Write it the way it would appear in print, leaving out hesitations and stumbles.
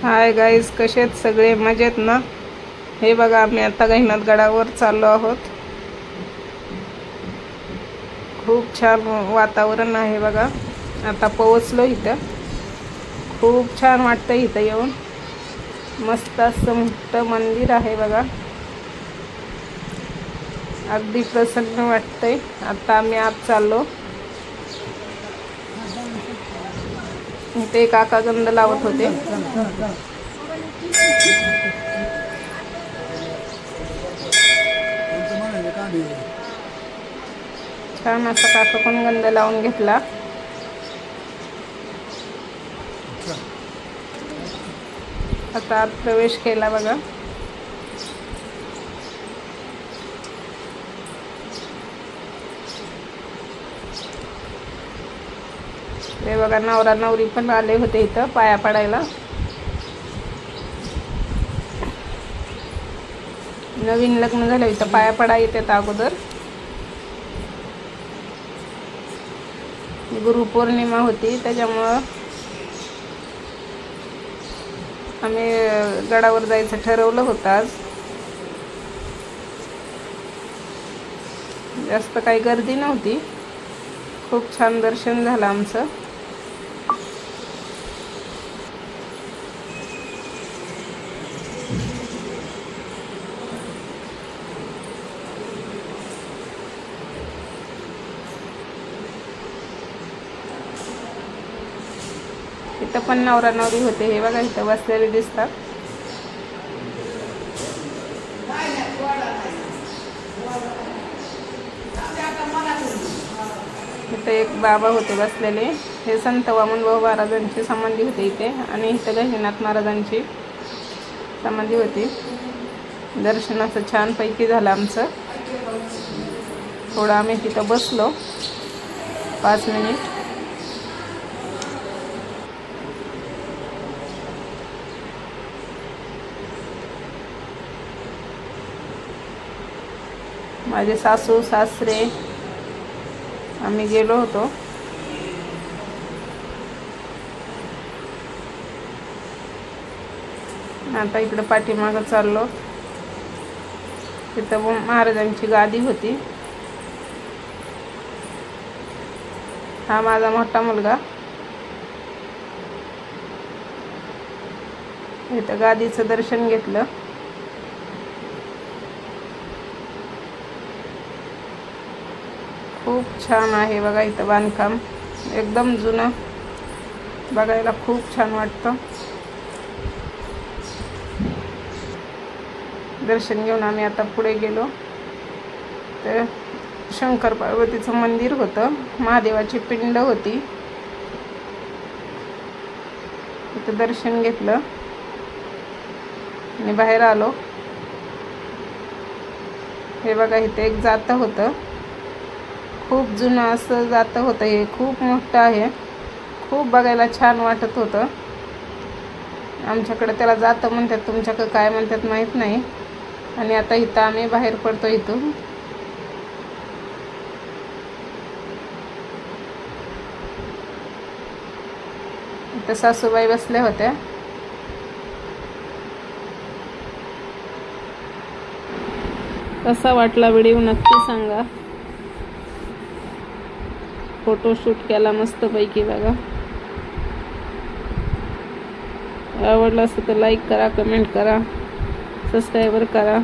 Hi guys, कसे आहेत सगळे? मजेत ना? हे बघा, आम्ही आता गहिनाथ गडावर चाललो आहोत. खूप छान वातावरण आहे बघा. आता पोहोचलो इथं. खूप छान वाटतं इथं येऊन. मस्त असं मोठं मंदिर आहे बघा. अगदी प्रसन्न वाटतंय. आता आम्ही आत चाललो. इथे काका गंध लावत होते. छान असा काका पण गंध लावून घेतला. आता आत प्रवेश केला बघा. हे बघा, नवरा नवरी पण आले होते इथं पाया पडायला. नवीन लग्न झालं इथं पाया पडा येतात अगोदर. गुरुपौर्णिमा होती त्याच्यामुळं आम्ही गडावर जायचं ठरवलं होतं आज. जास्त काही गर्दी नव्हती. खूप छान दर्शन झालं आमचं. इथं पण नवरा नवरी होते. हे बघा, इथं बसलेले दिसतात. इथं एक बाबा होते बसलेले. हे संत वामनभाऊ महाराजांचे संबंधी होते इथे. आणि इथं गहिनीनाथ महाराजांची समाधी होती. दर्शन असं छानपैकी झालं आमचं. थोडं आम्ही तिथं बसलो 5 मिनिट. माझे सासू सासरे आम्ही गेलो होतो. आता इकडे पाठीमागं चाललो. तिथं महाराजांची गादी होती. हा माझा मोठा मुलगा. इथं गादीचं दर्शन घेतलं. खूप छान आहे बघा इथं बांधकाम. एकदम जुनं. बघायला खूप छान वाटतं. दर्शन घेऊन आम्ही आता पुढे गेलो. तर शंकर पार्वतीचं मंदिर होतं. महादेवाची पिंड होती. इथं दर्शन घेतलं आणि बाहेर आलो. हे बघा, इथे एक जातं होतं. खूप जुनं असं जातं होतं. हे खूप मोठं आहे. खूप बघायला छान वाटत होतं. आमच्याकडे त्याला जातं म्हणतात, तुमच्याकडे काय म्हणतात माहीत नाही. आणि आता इथं आम्ही बाहेर पडतो इथून. इथं सासूबाई बसल्या होत्या. कसा वाटला व्हिडिओ नक्की सांगा. फोटोशूट केला मस्तपैकी बघा. आवडलं असेल तर लाईक करा, कमेंट करा, सबस्क्राईब करा.